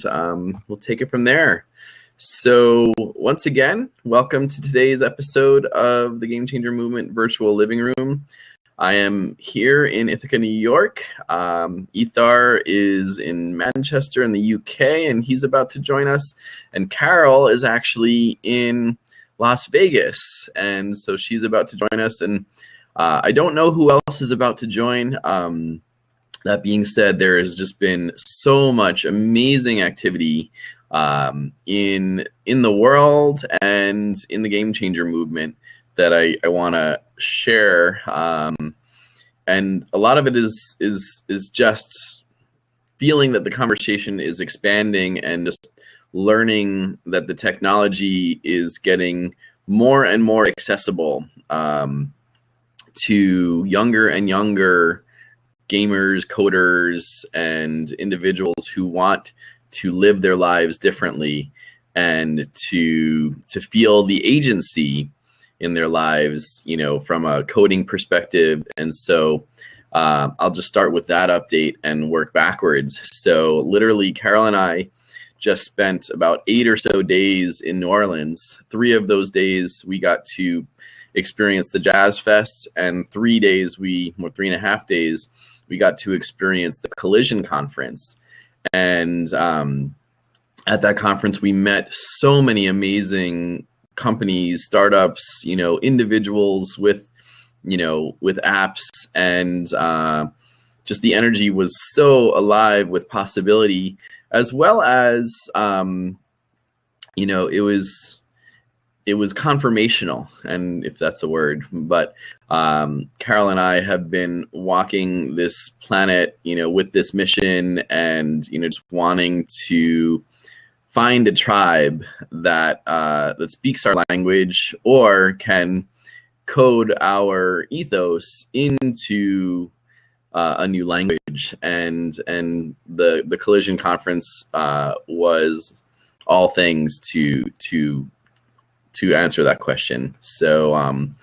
we'll take it from there. So once again, welcome to today's episode of the Game Changer Movement Virtual Living Room. I am here in Ithaca, New York. Ethar is in Manchester in the UK, and he's about to join us. And Carol is actually in Las Vegas, and so she's about to join us. And I don't know who else is about to join. That being said, there has just been so much amazing activity in the world and in the Game Changer movement that I want to share. And a lot of it is just feeling that the conversation is expanding and just learning that the technology is getting more and more accessible to younger and younger gamers, coders, and individuals who want to live their lives differently and to feel the agency in their lives, you know, from a coding perspective. And so I'll just start with that update and work backwards. So literally, Carol and I just spent about 8 or so days in New Orleans. 3 of those days we got to experience the Jazz Fest, and 3.5 days, we got to experience the Collision Conference. And at that conference, we met so many amazing companies, startups, you know, individuals with apps, and just the energy was so alive with possibility, as well as, it was confirmational, and if that's a word. But Carol and I have been walking this planet, you know, with this mission, and, you know, just wanting to find a tribe that that speaks our language or can code our ethos into a new language. And the Collision Conference was all things to answer that question. So I'm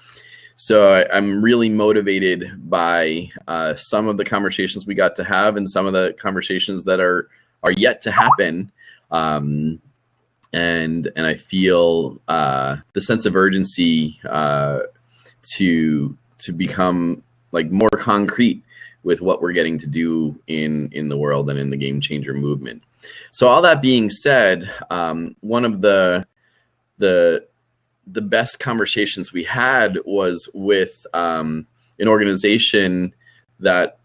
really motivated by some of the conversations we got to have, and some of the conversations that are yet to happen. And I feel the sense of urgency to become like more concrete with what we're getting to do in the world and in the Game Changer movement. So all that being said, one of the best conversations we had was with an organization that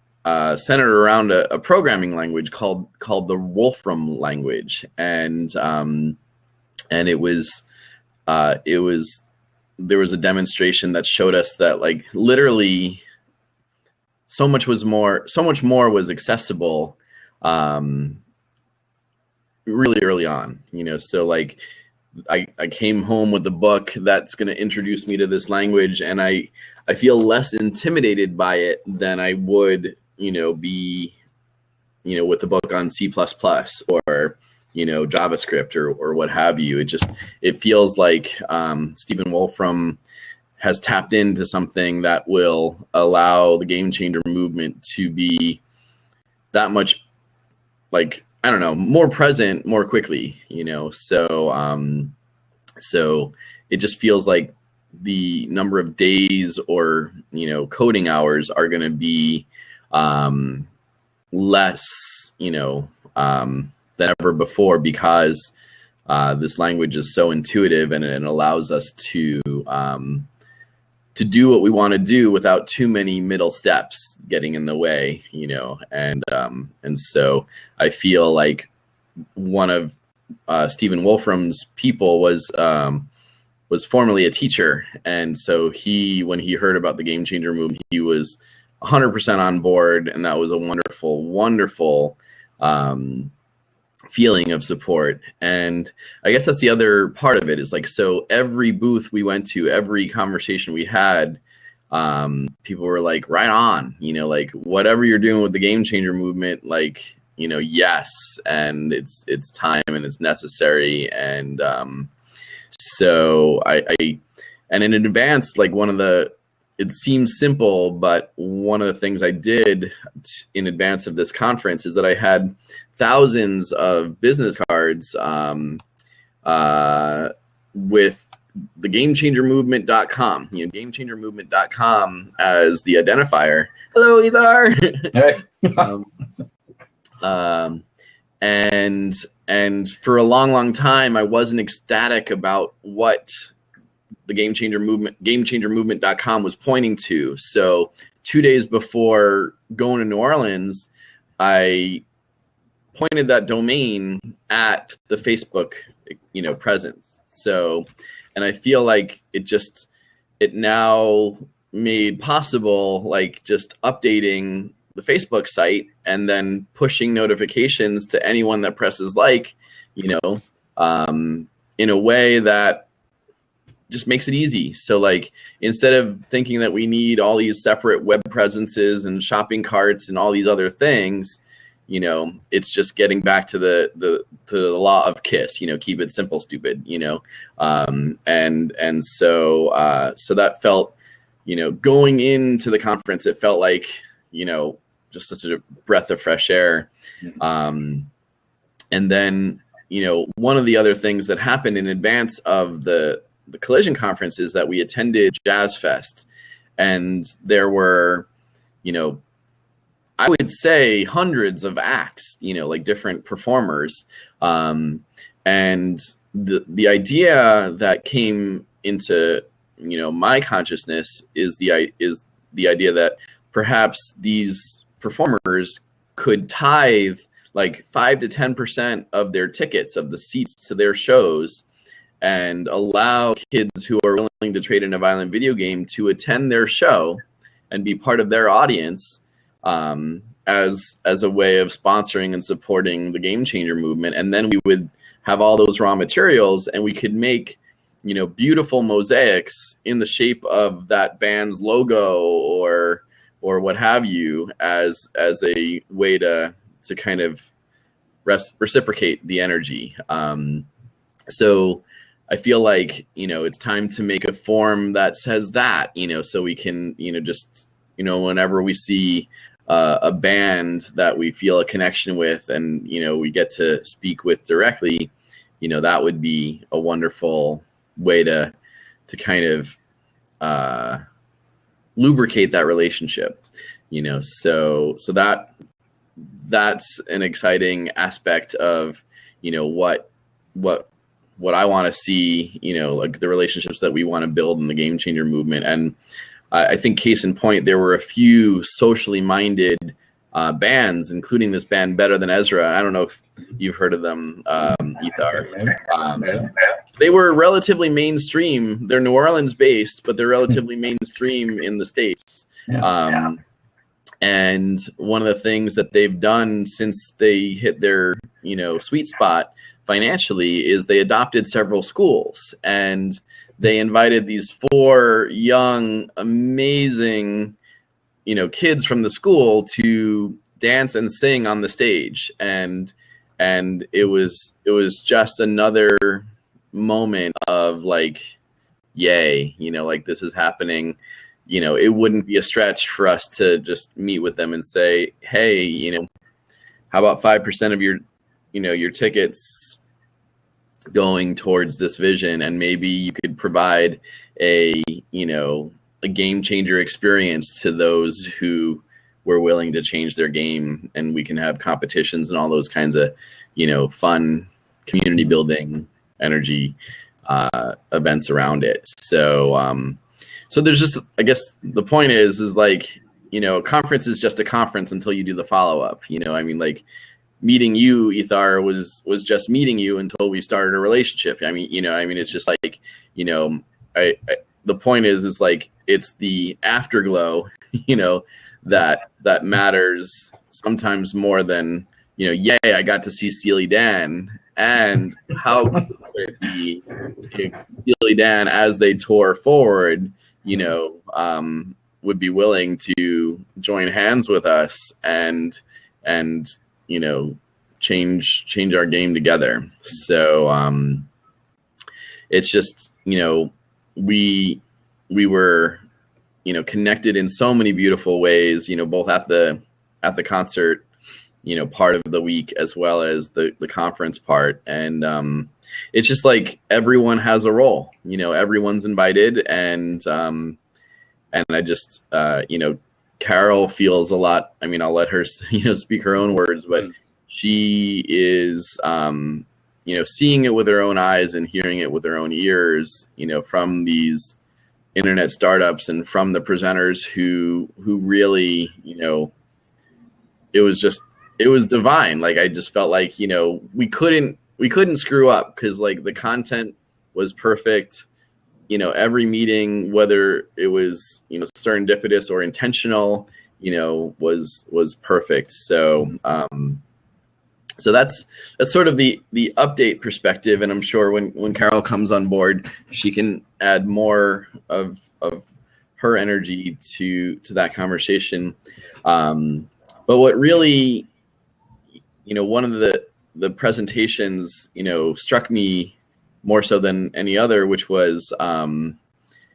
centered around a programming language called the Wolfram language, and it was there was a demonstration that showed us that, like, literally so much more was accessible really early on, you know. So like I came home with the book that's going to introduce me to this language, and I feel less intimidated by it than I would, you know, be, you know, with the book on C++ or, you know, JavaScript or what have you. It feels like Stephen Wolfram has tapped into something that will allow the Game Changer movement to be that much, like, I don't know, more present more quickly, you know. So it just feels like the number of days or, you know, coding hours are going to be less, you know, than ever before, because this language is so intuitive, and it allows us to do what we want to do without too many middle steps getting in the way, you know. And so I feel like one of Stephen Wolfram's people was formerly a teacher, and so when he heard about the Game Changer movement, he was 100% on board, and that was a wonderful feeling of support. And I guess that's the other part of it, is like, so every booth we went to, every conversation we had, people were like, right on, you know, like, whatever you're doing with the Game Changer movement, like, you know, yes, and it's time and it's necessary. And so and in advance, like, it seems simple, but one of the things I did in advance of this conference is that I had thousands of business cards with the GameChangerMovement.com, GameChangerMovement.com as the identifier. Hello, Ethar. Hey. And for a long time, I wasn't ecstatic about what the GameChangerMovement.com was pointing to. So 2 days before going to New Orleans, I pointed that domain at the Facebook, presence. So, and I feel like it now made possible, like, just updating the Facebook site and then pushing notifications to anyone that presses like, in a way that just makes it easy. So, like, instead of thinking that we need all these separate web presences and shopping carts and all these other things, it's just getting back to the law of KISS, keep it simple, stupid, and so that felt, going into the conference, it felt like, just such a breath of fresh air. And then, one of the other things that happened in advance of the Collision conference is that we attended Jazz Fest, and there were, I would say hundreds of acts, like different performers. And the idea that came into, my consciousness is the idea that perhaps these performers could tithe like 5 to 10% of their tickets, of the seats to their shows, and allow kids who are willing to trade in a violent video game to attend their show and be part of their audience, as a way of sponsoring and supporting the Game Changer movement. And then we would have all those raw materials, and we could make, beautiful mosaics in the shape of that band's logo or what have you, as a way to kind of reciprocate the energy. So I feel like, it's time to make a form that says that, so we can, just, whenever we see a band that we feel a connection with and, we get to speak with directly, that would be a wonderful way to kind of lubricate that relationship, so that's an exciting aspect of, what I want to see, like the relationships that we want to build in the Game Changer movement. And I think case in point, there were a few socially minded bands, including this band Better Than Ezra. I don't know if you've heard of them, Ethar. They were relatively mainstream. They're New Orleans based, but they're relatively mainstream in the States. And one of the things that they've done since they hit their, sweet spot financially is they adopted several schools, and they invited these 4 young, amazing, kids from the school to dance and sing on the stage. And it was just another moment of like, yay, like this is happening. It wouldn't be a stretch for us to just meet with them and say, hey, how about 5% of your, your tickets going towards this vision, and maybe you could provide a game changer experience to those who were willing to change their game, and we can have competitions and all those kinds of, fun community building energy events around it. So, so there's just, I guess the point is like, a conference is just a conference until you do the follow-up, like meeting you, Ethar, was just meeting you until we started a relationship. It's just like, the point is like, it's the afterglow, that matters sometimes more than, yay, I got to see Steely Dan, and how could it be if Steely Dan, as they tore forward, would be willing to join hands with us and change our game together. So it's just, we were, connected in so many beautiful ways, both at the concert part of the week as well as the conference part. And it's just like everyone has a role, everyone's invited. And I just, Carol feels a lot. I mean, I'll let her, speak her own words, but she is, seeing it with her own eyes and hearing it with her own ears, from these internet startups and from the presenters who really, it was divine. Like, I just felt like, we couldn't screw up, because like the content was perfect. Every meeting, whether it was, serendipitous or intentional, was perfect. So, so that's sort of the update perspective. And I'm sure when Carol comes on board, she can add more of her energy to that conversation. But what really, one of the presentations, struck me more so than any other, which was, I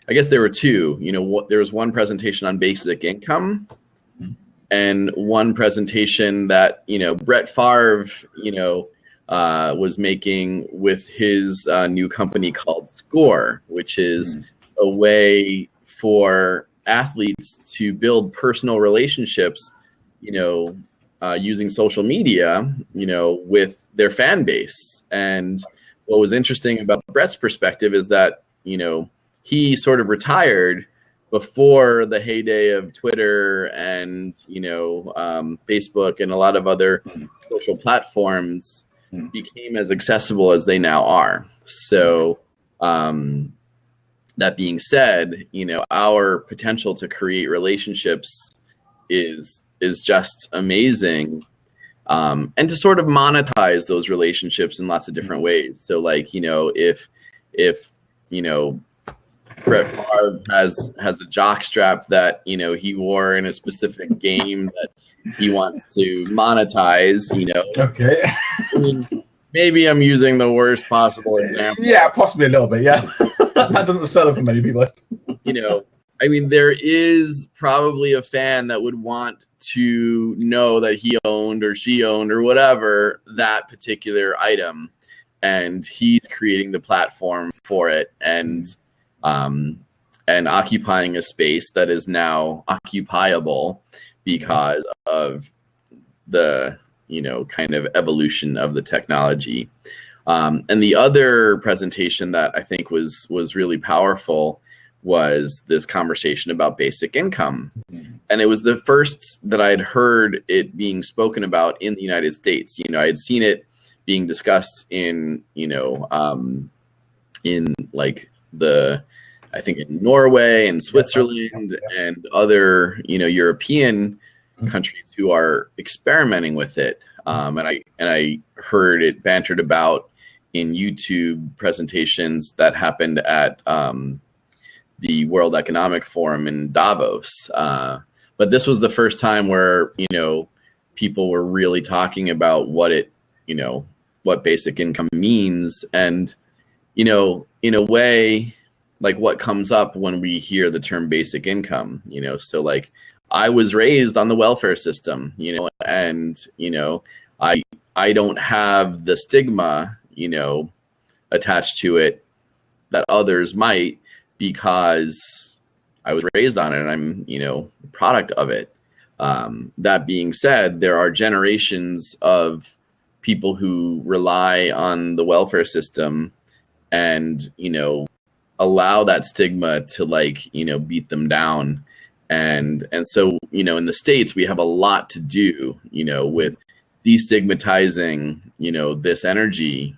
guess there were two. There was one presentation on basic income, and one presentation that Brett Favre was making with his new company called Score, which is a way for athletes to build personal relationships, using social media, with their fan base. And what was interesting about Brett's perspective is that, he sort of retired before the heyday of Twitter and, Facebook and a lot of other social platforms became as accessible as they now are. So, that being said, our potential to create relationships is just amazing. And to sort of monetize those relationships in lots of different ways. So like, if Brett Favre has a jock strap that, he wore in a specific game that he wants to monetize, Okay. I mean, maybe I'm using the worst possible example. Yeah, possibly a little bit. Yeah. That doesn't sell it for many people. I mean, there is probably a fan that would want to know that he owned or she owned or whatever that particular item, and he's creating the platform for it and occupying a space that is now occupiable because of the kind of evolution of the technology. And the other presentation that I think was really powerful was this conversation about basic income. And it was the first that I had heard it being spoken about in the United States. I had seen it being discussed in, in like I think in Norway and Switzerland and other, European countries who are experimenting with it. And I heard it bantered about in YouTube presentations that happened at, the World Economic Forum in Davos. But this was the first time where, people were really talking about what basic income means. And, in a way, like what comes up when we hear the term basic income, so like I was raised on the welfare system, and, I don't have the stigma, attached to it that others might, because I was raised on it and I'm, a product of it. That being said, there are generations of people who rely on the welfare system and, allow that stigma to beat them down. And so, in the States, we have a lot to do, with destigmatizing, this energy.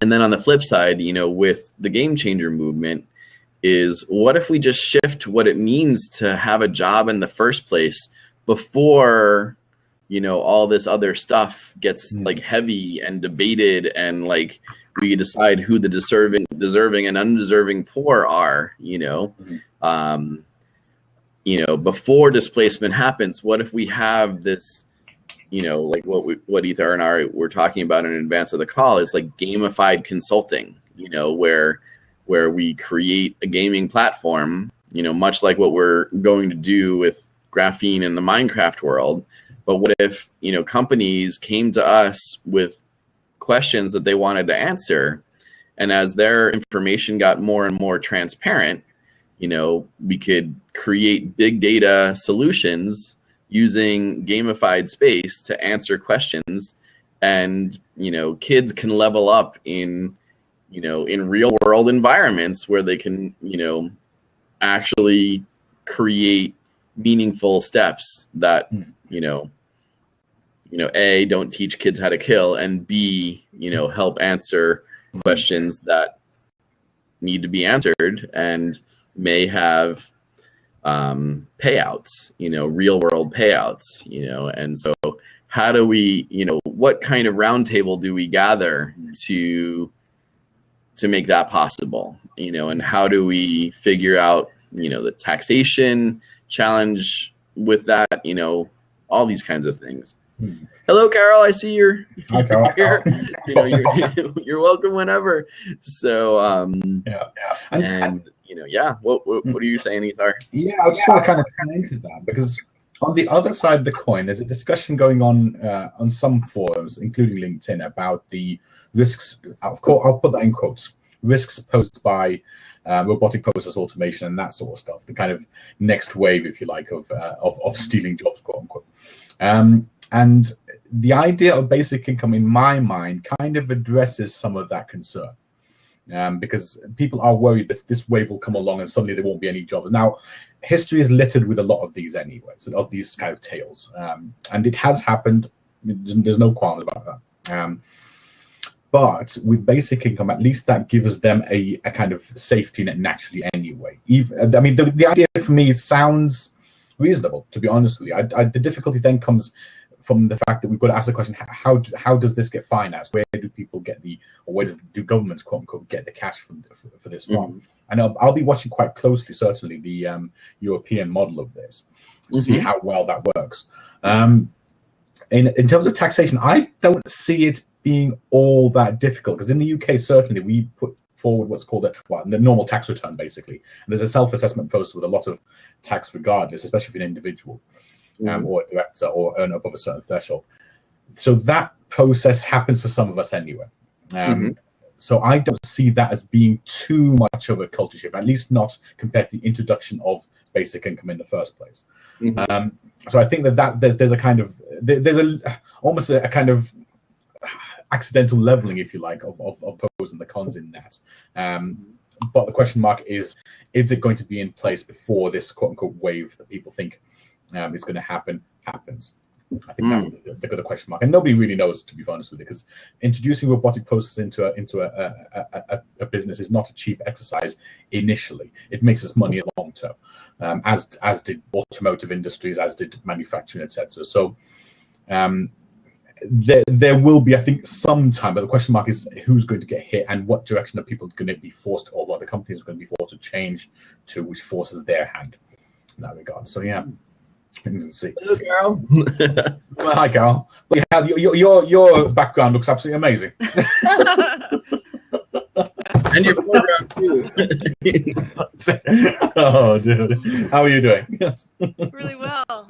And then on the flip side, with the Game Changer movement, is what if we just shift what it means to have a job in the first place before, all this other stuff gets heavy and debated, and we decide who the deserving and undeserving poor are, before displacement happens. What if we have this, what Ether and I were talking about in advance of the call is like gamified consulting, where we create a gaming platform, much like what we're going to do with Graphene in the Minecraft world, But what if, companies came to us with questions that they wanted to answer, and as their information got more and more transparent, we could create big data solutions using gamified space to answer questions, and kids can level up in real world environments where they can actually create meaningful steps that A, don't teach kids how to kill, and B, help answer questions that need to be answered and may have payouts, real world payouts, and so how do we, what kind of roundtable do we gather to make that possible, and how do we figure out, the taxation challenge with that, all these kinds of things. Hello, Carol. I see you're here. You're welcome whenever. So, what are you saying, Ethar? Yeah, I just want to kind of come into that, because on the other side of the coin, there's a discussion going on some forums, including LinkedIn, about the risks. I'll put that in quotes. Risks posed by robotic process automation and that sort of stuff. The kind of next wave, if you like, of stealing jobs, quote unquote. And the idea of basic income, in my mind, kind of addresses some of that concern, because people are worried that this wave will come along and suddenly there won't be any jobs. Now, history is littered with a lot of these anyway, so of these kind of tales, and it has happened. There's no qualms about that. But with basic income, at least that gives them a kind of safety net naturally anyway. The idea for me sounds reasonable, to be honest with you. The difficulty then comes from the fact that we've got to ask the question: how does this get financed? Where do people get where do governments, quote unquote, get the cash for this from? And I'll be watching quite closely, certainly, the European model of this, to see how well that works. In terms of taxation, I don't see it being all that difficult, because in the UK, certainly, we put forward what's called the normal tax return, basically. And there's a self-assessment process with a lot of tax regardless, especially if you're an individual or a director or earn above a certain threshold. So that process happens for some of us anyway. So I don't see that as being too much of a culture shift, at least not compared to the introduction of basic income in the first place. So I think that there's a kind of almost a kind of accidental leveling, if you like, of pros and the cons in that. But the question mark is it going to be in place before this quote unquote wave that people think is going to happens? I think that's the question mark, and nobody really knows, to be honest with you, because introducing robotic process into a business is not a cheap exercise initially. It makes us money long term, as did automotive industries, as did manufacturing, etc. So there will be, I think, some time, but the question mark is who's going to get hit and what direction are people going to be forced, or what the companies are going to be forced to change to, which forces their hand in that regard. So yeah. See. Hello, Carol. Well, hi, Carol. But your background looks absolutely amazing. And your program too. Oh, dude, how are you doing? Yes. Really well.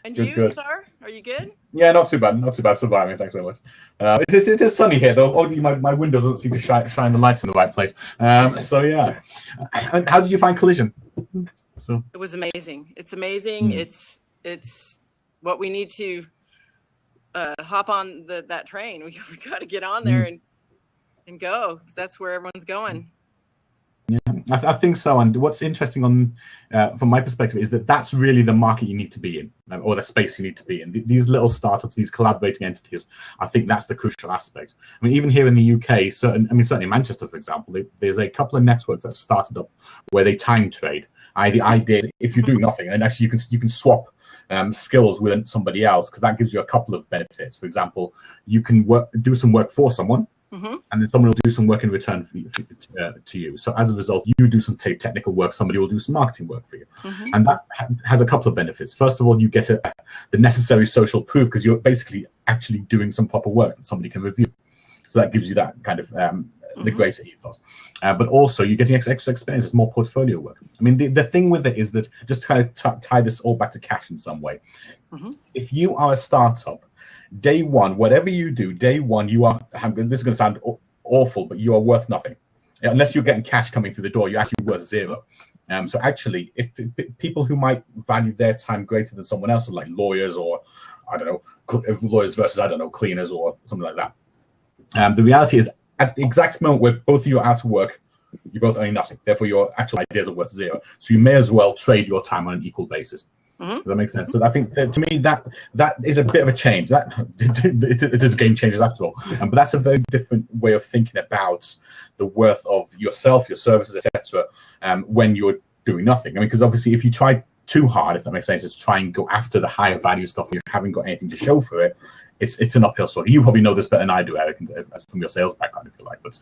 And Good, you, good. Ethar? Are you good? Yeah, not too bad. Not too bad. Surviving. Thanks very much. It is sunny here, though. Oddly, my window doesn't seem to shine the lights in the right place. So yeah. And how did you find Collision? So It was amazing. It's amazing. It's what we need to hop on that train. We got to get on there and go, because that's where everyone's going. yeah, I think so. And what's interesting from my perspective is that that's really the market you need to be in, or the space you need to be in. These little startups, these collaborating entities, I think that's the crucial aspect. I mean, even here in the UK, certainly in Manchester, for example, there's a couple of networks that have started up where they time trade. The idea is if you do nothing, and actually you can swap skills with somebody else, because that gives you a couple of benefits. For example, you can do some work for someone, and then someone will do some work in return to you. So as a result, you do some technical work, somebody will do some marketing work for you. And that has a couple of benefits. First of all, you get the necessary social proof, because you're basically actually doing some proper work that somebody can review. So that gives you that kind of the greater ethos. But also you're getting extra experience. It's more portfolio work. I mean, the thing with it is that, just to kind of tie this all back to cash in some way. If you are a startup, day one, whatever you do, day one, you are, this is going to sound awful, but you are worth nothing. Unless you're getting cash coming through the door, you're actually worth zero. So actually, if people who might value their time greater than someone else's, like lawyers or, I don't know, lawyers versus, I don't know, cleaners or something like that. The reality is, at the exact moment where both of you are out of work, you're both earning nothing. Therefore, your actual ideas are worth zero. So you may as well trade your time on an equal basis. Does that make sense? So I think that, to me, that is a bit of a change. That it is game changers after all. But that's a very different way of thinking about the worth of yourself, your services, etc. When you're doing nothing. I mean, because obviously, if you try too hard, if that makes sense, to try and go after the higher value stuff, you haven't got anything to show for it. It's an uphill story. You probably know this better than I do, Eric, from your sales background, if you like. But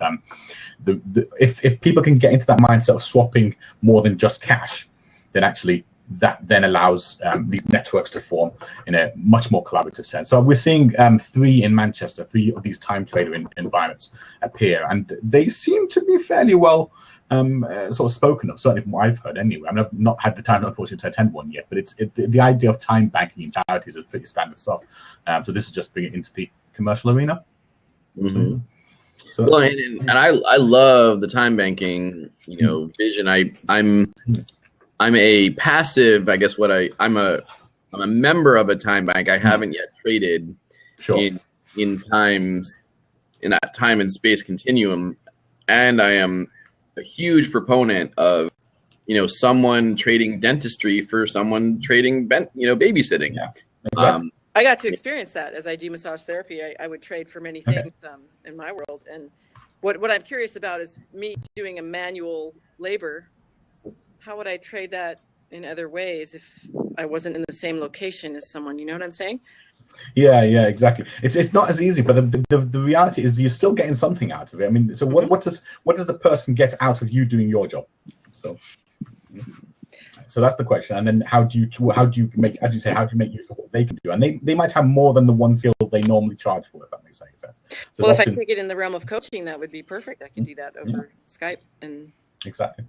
if people can get into that mindset of swapping more than just cash, then actually that then allows these networks to form in a much more collaborative sense. So we're seeing 3 in Manchester, 3 of these time trader environments appear, and they seem to be fairly well sort of spoken of, certainly from what I've heard anyway. I mean, I've not had the time, unfortunately, to attend one yet, but the idea of time banking in charities is pretty standard stuff. So this is just bringing it into the commercial arena. So well, and I love the time banking, vision. I'm a passive, I guess I'm a member of a time bank. I haven't yet traded in times, in that time and space continuum. And I am a huge proponent of, someone trading dentistry for someone trading, babysitting. Yeah. Exactly. I got to experience that as I do massage therapy. I would trade for many things in my world. And what I'm curious about is me doing a manual labor. How would I trade that in other ways if I wasn't in the same location as someone? You know what I'm saying? Yeah, exactly. It's not as easy, but the reality is you're still getting something out of it. I mean, so what does the person get out of you doing your job? So that's the question. And then how do you make, as you say, how do you make use of what they can do? And they might have more than the one skill they normally charge for, if that makes any sense. So well, if I take it in the realm of coaching, that would be perfect. I can do that over Skype and exactly.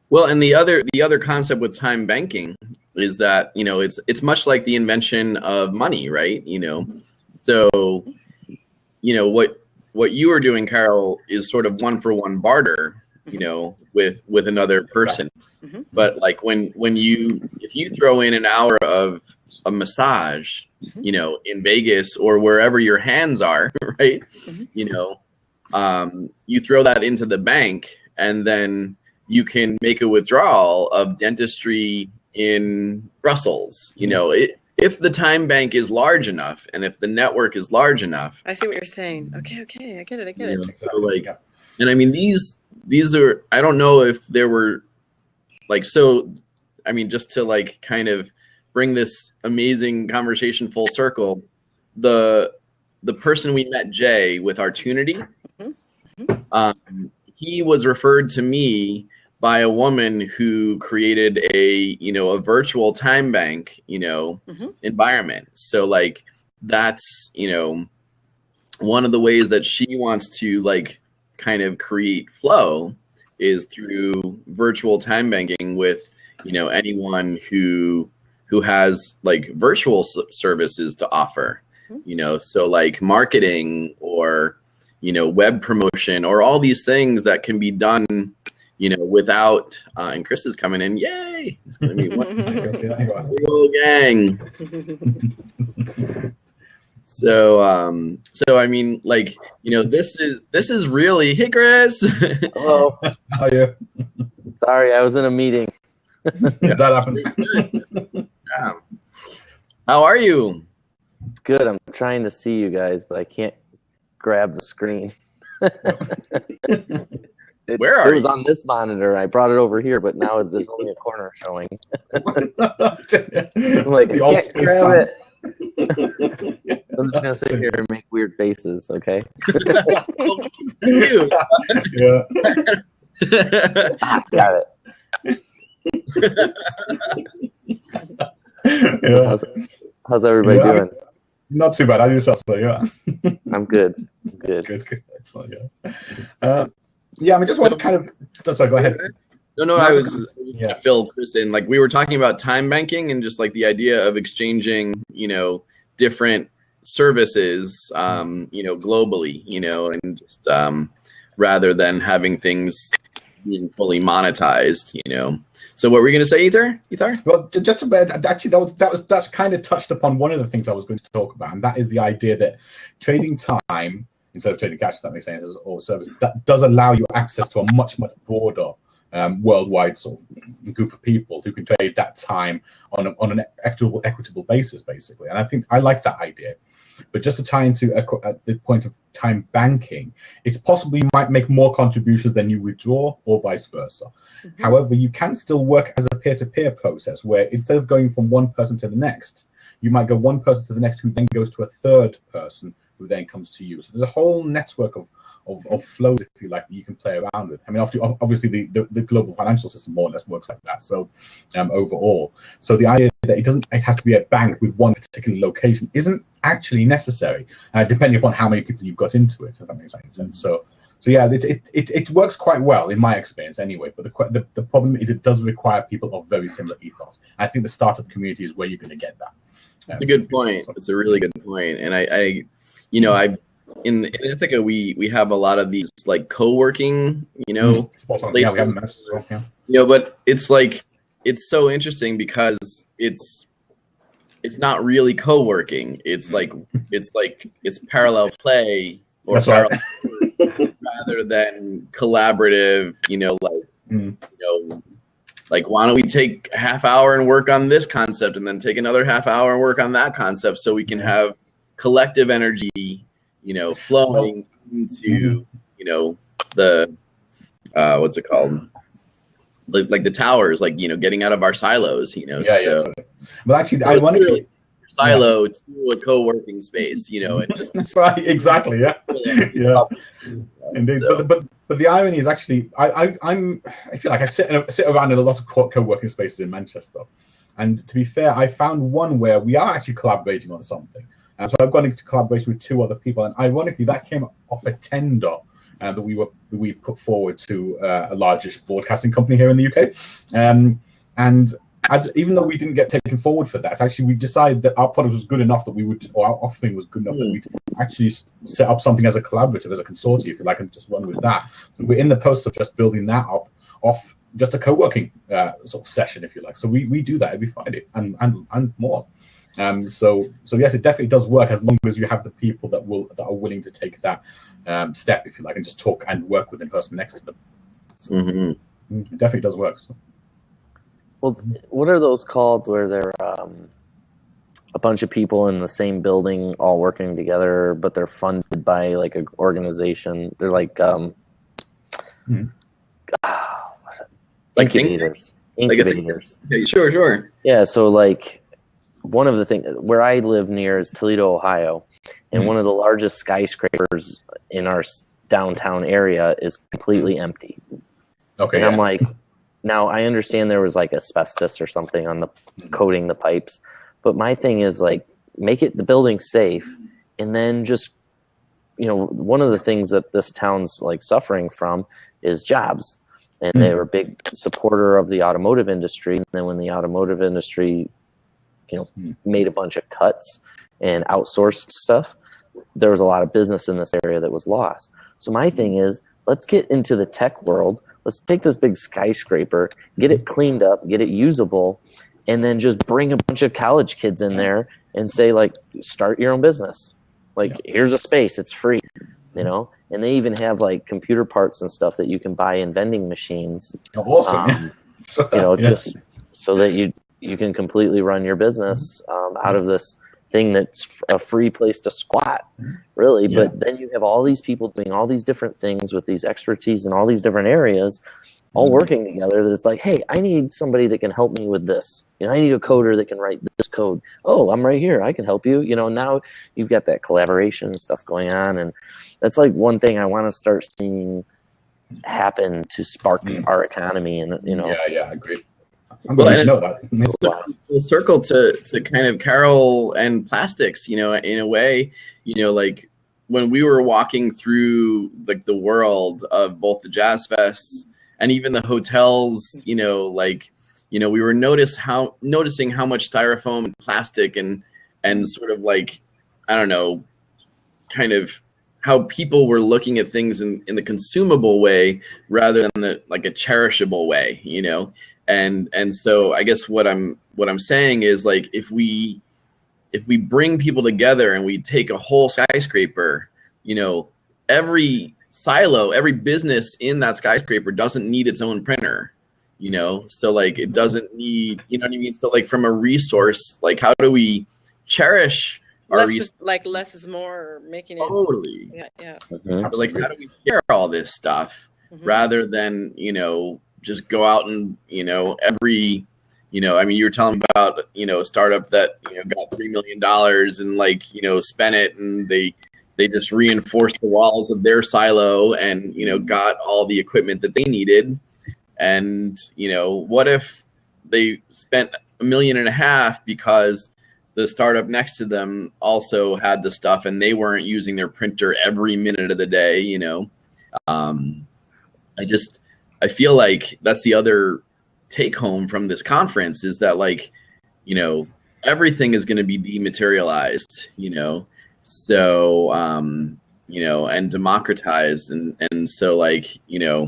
Well, and the other concept with time banking is that, it's much like the invention of money, right? So, what you are doing, Carol, is sort of 1-for-1 barter, with another person. But like if you throw in an hour of a massage, in Vegas or wherever your hands are, right? You throw that into the bank, and then you can make a withdrawal of dentistry in Brussels. If the time bank is large enough, and if the network is large enough. I see what you're saying. Okay, I get it. So and I mean, these are, I don't know if there were just to kind of bring this amazing conversation full circle, the person we met, Jay, with Artunity, he was referred to me by a woman who created a virtual time bank, environment. So that's, one of the ways that she wants to kind of create flow is through virtual time banking with, anyone who has virtual services to offer, so marketing or, web promotion or all these things that can be done, without, and Chris is coming in. Yay! It's going to be one whole gang. So I mean, this is really, hey, Chris. Hello. How are you? Sorry, I was in a meeting. That happens. Yeah. How are you? Good. I'm trying to see you guys, but I can't grab the screen. Where are it was you? on this monitor. I brought it over here, but now there's only a corner showing. I'm like, I can't grab it. I'm just gonna sit here and make weird faces, okay? You. Got it. Yeah. How's everybody doing? Not too bad. I yourself, so yeah. I'm good. Good. Good. So, yeah, I mean, just want to kind of. No, sorry, go ahead. No, I was gonna fill Chris in. Like we were talking about time banking and just like the idea of exchanging, different services, globally, and just rather than having things being fully monetized, So what were you going to say, Ethar? Well, just about actually, that's kind of touched upon one of the things I was going to talk about, and that is the idea that trading time instead of trading cash, if that makes sense, or service, that does allow you access to a much broader worldwide sort of group of people who can trade that time on an equitable basis, basically. And I think I like that idea. But just to tie into the point of time banking, it's possible you might make more contributions than you withdraw, or vice versa. Mm-hmm. However, you can still work as a peer-to-peer process where instead of going from one person to the next, you might go one person to the next who then goes to a third person who then comes to you. So there's a whole network of flows, if you like, that you can play around with. I mean, obviously the global financial system more or less works like that. So overall, so the idea that it has to be a bank with one particular location isn't actually necessary, depending upon how many people you've got into it, if that makes any sense. So yeah, it works quite well in my experience anyway. But the problem is it does require people of very similar ethos. I think the startup community is where you're going to get that. It's a good point. It's a really good point. And I in Ithaca we have a lot of these like co-working, places. But it's like it's so interesting because it's not really co-working. It's it's parallel play or parallel rather than collaborative. Like why don't we take a half hour and work on this concept and then take another half hour and work on that concept so we can have collective energy, flowing into, the, what's it called? Like the towers, getting out of our silos, Well, actually, ironically, silo to a co-working space, and just that's right, exactly, yeah. Indeed, so. But the irony is actually, I feel like I sit around in a lot of co-working spaces in Manchester, and to be fair, I found one where we are actually collaborating on something. So I've gone into collaboration with two other people, and ironically, that came off a tender that we put forward to a largish broadcasting company here in the UK, and even though we didn't get taken forward for that, actually we decided that our product was good enough that our offering was good enough that we'd actually set up something as a collaborative, as a consortium, if you like, and just run with that. So we're in the process of just building that up off just a co-working sort of session, if you like. So we do that every Friday and more. So yes, it definitely does work as long as you have the people that are willing to take that step, if you like, and just talk and work with the person next to them. Mm-hmm. It definitely does work. So. Well, what are those called where they're a bunch of people in the same building all working together, but they're funded by like an organization? They're like incubators. Incubators. Okay, sure. Yeah, so like one of the things where I live near is Toledo, Ohio, and one of the largest skyscrapers in our downtown area is completely empty. Okay. And I'm like, now I understand there was like asbestos or something on the coating the pipes, but my thing is like make the building safe, and then just one of the things that this town's like suffering from is jobs, and they were a big supporter of the automotive industry. And then when the automotive industry made a bunch of cuts and outsourced stuff, there was a lot of business in this area that was lost. So my thing is, let's get into the tech world. Let's take this big skyscraper, get it cleaned up, get it usable, and then just bring a bunch of college kids in there and say, like, start your own business. Like, here's a space, it's free, And they even have like computer parts and stuff that you can buy in vending machines. Awesome. Just so that you can completely run your business out of this thing that's a free place to squat, really. Yeah. But then you have all these people doing all these different things with these expertise in all these different areas, all working together. That it's like, hey, I need somebody that can help me with this. I need a coder that can write this code. Oh, I'm right here. I can help you. Now you've got that collaboration stuff going on, and that's like one thing I want to start seeing happen to spark our economy. And I agree. I'm going to know that. We'll circle to kind of Carol and plastics, in a way, like when we were walking through like the world of both the jazz fests and even the hotels, you know, like, you know, we were noticing how much styrofoam and plastic and sort of like, I don't know, kind of how people were looking at things in the consumable way rather than the like a cherishable way, you know. And so I guess what I'm saying is, like, if we bring people together and we take a whole skyscraper, you know, every silo, every business in that skyscraper doesn't need its own printer, you know? So like it doesn't need, you know what I mean? So like from a resource, like how do we cherish our resources? Like less is more, or making it. Totally. Yeah. But like how do we share all this stuff rather than, you know, just go out and, you know, every, you know, I mean, you were telling me about, you know, a startup that, you know, got $3 million and like, you know, spent it, and they just reinforced the walls of their silo and, you know, got all the equipment that they needed. And, you know, what if they spent $1.5 million because the startup next to them also had the stuff and they weren't using their printer every minute of the day, you know? I feel like that's the other take home from this conference, is that, like, you know, everything is going to be dematerialized, you know, so, you know, and democratized. And so, like, you know,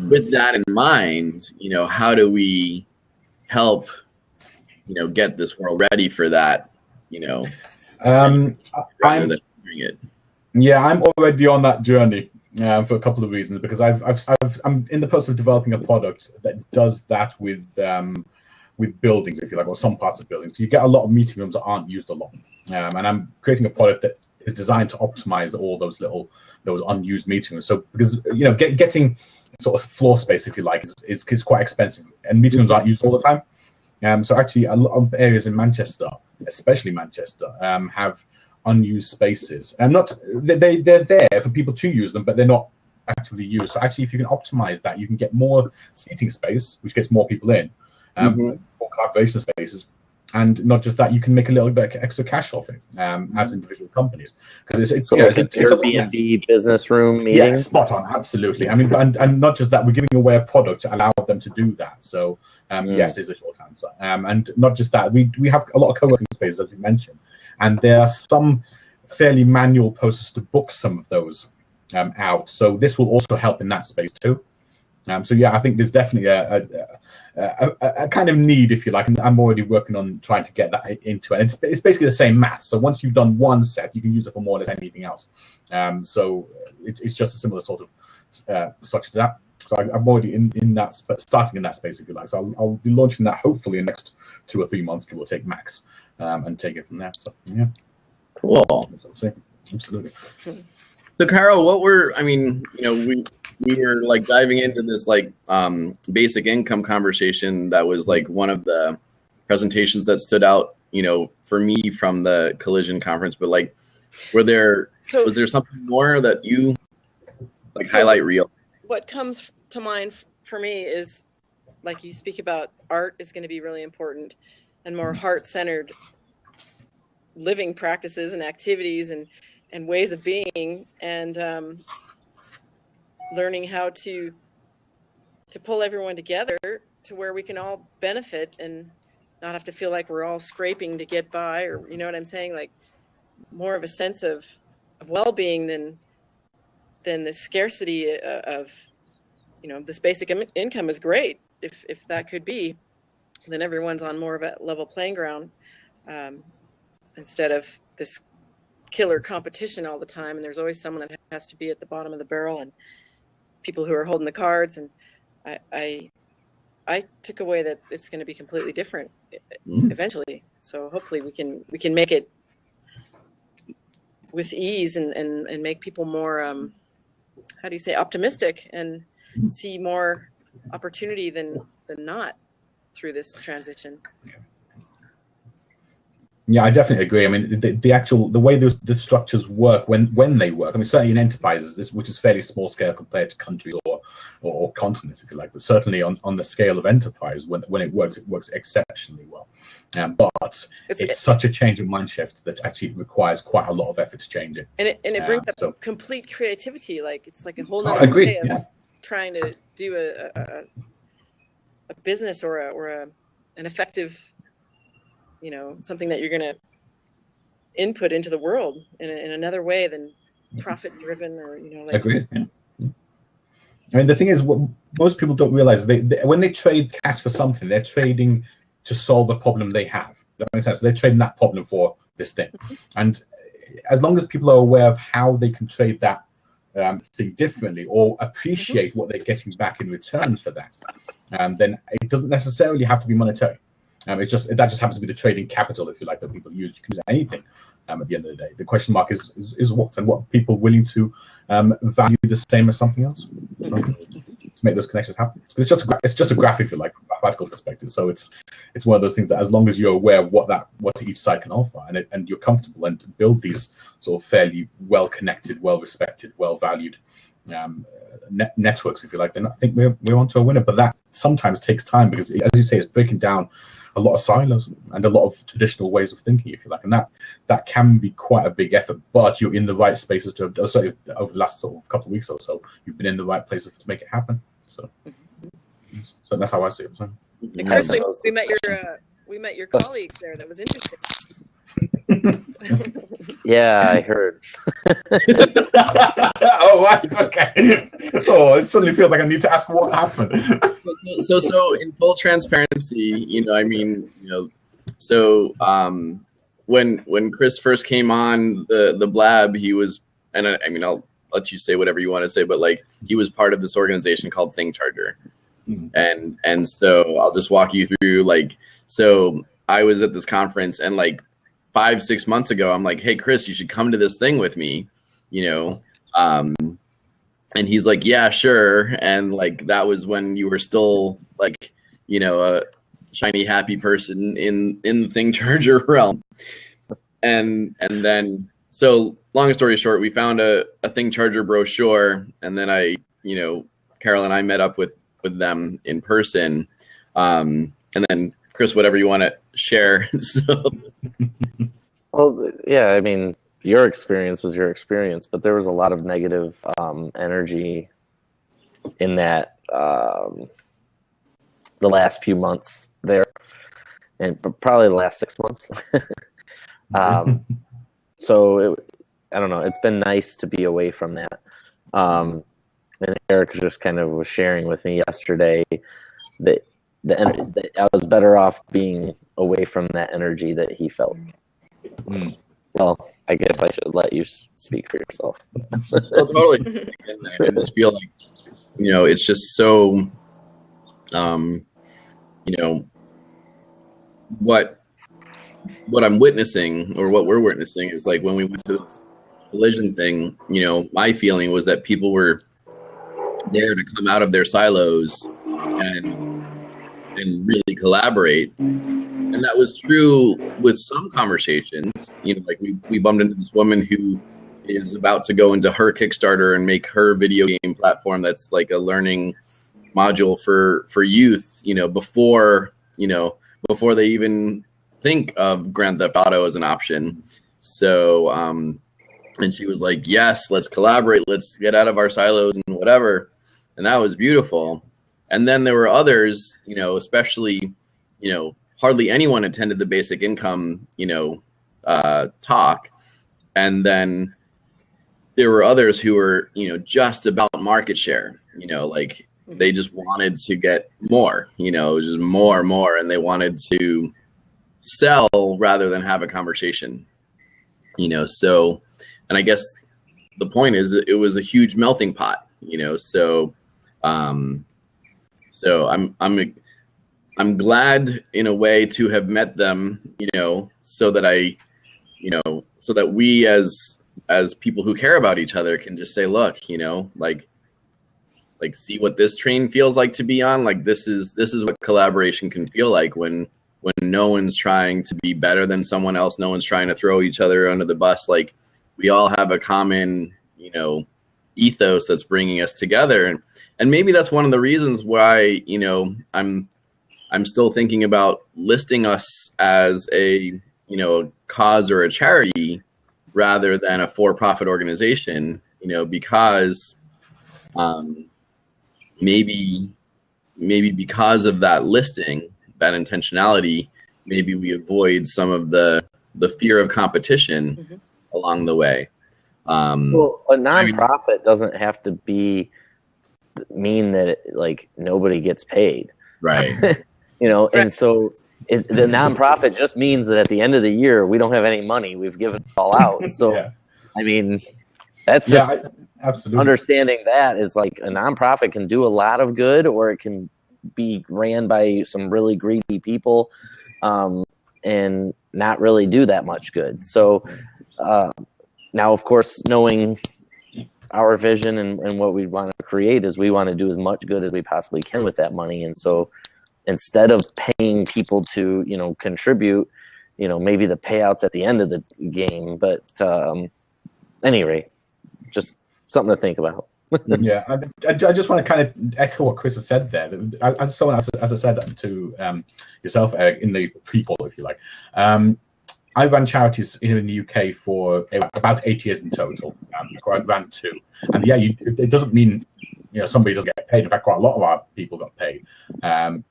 with that in mind, you know, how do we help, you know, get this world ready for that, you know, rather than doing it? Yeah, I'm already on that journey. For a couple of reasons, because I'm in the process of developing a product that does that with buildings, if you like, or some parts of buildings. So you get a lot of meeting rooms that aren't used a lot, and I'm creating a product that is designed to optimize all those unused meeting rooms. So because, you know, getting sort of floor space, if you like, is quite expensive, and meeting rooms aren't used all the time. So actually, a lot of areas in Manchester, especially Manchester, have unused spaces, and they're there for people to use them, but they're not actively used. So actually, if you can optimize that, you can get more seating space, which gets more people in, more collaboration spaces, and not just that, you can make a little bit extra cash off it as individual companies, because it's so like an Airbnb business room meeting. Yeah, spot on, absolutely. I mean, and not just that, we're giving away a product to allow them to do that. So yes, is a short answer. And not just that, we have a lot of co-working spaces, as we mentioned. And there are some fairly manual processes to book some of those out. So this will also help in that space too. So yeah, I think there's definitely a kind of need, if you like. And I'm already working on trying to get that into it. It's basically the same math. So once you've done one set, you can use it for more or less anything else. So it's just a similar sort of structure to that. So I'm already in that, starting in that space, if you like. So I'll be launching that hopefully in the next 2 or 3 months, give or take max. And take it from there. So yeah, cool. Absolutely. So Carol, I mean, you know, we were like diving into this like basic income conversation. That was like one of the presentations that stood out, you know, for me from the Collision conference. But like, was there something more that you like highlight real? What comes to mind for me is, like, you speak about art is going to be really important, and more heart-centered living practices and activities and ways of being, and learning how to pull everyone together to where we can all benefit and not have to feel like we're all scraping to get by, or, you know what I'm saying? Like, more of a sense of well-being than the scarcity of, you know, this basic income is great. If that could be, then everyone's on more of a level playing ground, instead of this killer competition all the time. And there's always someone that has to be at the bottom of the barrel, and people who are holding the cards. And I took away that it's going to be completely different eventually. So hopefully we can make it with ease and make people more, how do you say, optimistic, and see more opportunity than not through this transition. Yeah, I definitely agree. I mean, the way the structures work when they work. I mean, certainly in enterprises, which is fairly small scale compared to countries or continents, if you like, but certainly on the scale of enterprise, when it works exceptionally well. But it's such a change of mind shift that actually requires quite a lot of effort to change it. And it brings up complete creativity. Like it's like a whole I nother agree, way of trying to do a business or an effective, something that you're going to input into the world in another way than profit driven or Agreed. Yeah. I mean, the thing is, what most people don't realize, they when they trade cash for something, they're trading to solve a problem they have. That makes sense. They're trading that problem for this thing, and as long as people are aware of how they can trade that thing differently or appreciate what they're getting back in return for that, then it doesn't necessarily have to be monetary. That just happens to be the trading capital, if you like, that people use. You can use anything at the end of the day. The question mark is what, and what are people willing to value the same as something else, so, to make those connections happen. It's just a graph, if you like, from a practical perspective. So it's one of those things that, as long as you're aware of what each side can offer, and you're comfortable and build these sort of fairly well connected, well respected, well valued networks, if you like, then I think we're onto a winner. But that sometimes takes time because, as you say, it's breaking down a lot of silos and a lot of traditional ways of thinking, if you like, and that can be quite a big effort. But you're in the right spaces over the last sort of couple of weeks or so, you've been in the right places to make it happen. So that's how I see it. So. And Chris, we met your colleagues there. That was interesting. Yeah, I heard. Oh, right, okay. Oh, it suddenly feels like I need to ask what happened. So in full transparency, when Chris first came on the Blab, he was, and I'll let you say whatever you want to say, but like he was part of this organization called ThingCharger. Mm-hmm. And so I'll just walk you through, so I was at this conference, and 5-6 months ago, I'm like, hey, Chris, you should come to this thing with me, and he's like, yeah, sure. And that was when you were still a shiny, happy person in the ThingCharger realm. And then, so long story short, we found a ThingCharger brochure, and then Carol and I met up with them in person. And then Chris, whatever you want to share. So. Well, yeah, I mean, your experience was your experience, but there was a lot of negative energy in that the last few months there, and probably the last 6 months. So I don't know. It's been nice to be away from that. And Eric just kind of was sharing with me yesterday that I was better off being away from that energy that he felt. Well, I guess I should let you speak for yourself. Well, totally. I just feel like, it's just so, what I'm witnessing, or what we're witnessing, is when we went to this collision thing, my feeling was that people were there to come out of their silos and really collaborate. And that was true with some conversations. We bumped into this woman who is about to go into her Kickstarter and make her video game platform that's like a learning module for youth, before they even think of Grand Theft Auto as an option. So, and she was like, yes, let's collaborate. Let's get out of our silos and whatever. And that was beautiful. And then there were others, especially, hardly anyone attended the basic income, talk. And then there were others who were, just about market share, they just wanted to get more, just more. And they wanted to sell rather than have a conversation, so, and I guess the point is that it was a huge melting pot, so I'm glad in a way to have met them, so that so that we as people who care about each other can just say, look, see what this train feels like to be on. This is what collaboration can feel like when no one's trying to be better than someone else. No one's trying to throw each other under the bus. We all have a common, ethos that's bringing us together. And maybe that's one of the reasons why, I'm still thinking about listing us as a cause or a charity rather than a for-profit organization, because maybe because of that listing, that intentionality, maybe we avoid some of the fear of competition along the way. Well, a nonprofit doesn't have to mean that like nobody gets paid, right? And so the nonprofit just means that at the end of the year we don't have any money, we've given it all out. So I mean, that's just absolutely understanding that is like a nonprofit can do a lot of good, or it can be ran by some really greedy people and not really do that much good. So now, of course, knowing our vision and what we want to create is we want to do as much good as we possibly can with that money. And so instead of paying people to, contribute, maybe the payouts at the end of the game. But anyway, just something to think about. Yeah, I just want to kind of echo what Chris has said there. As someone, as I said to yourself, Eric, in the pre-poll, if you like, I ran charities here in the UK for about 8 years in total. I ran 2, and it doesn't mean somebody doesn't get paid. In fact, quite a lot of our people got paid. At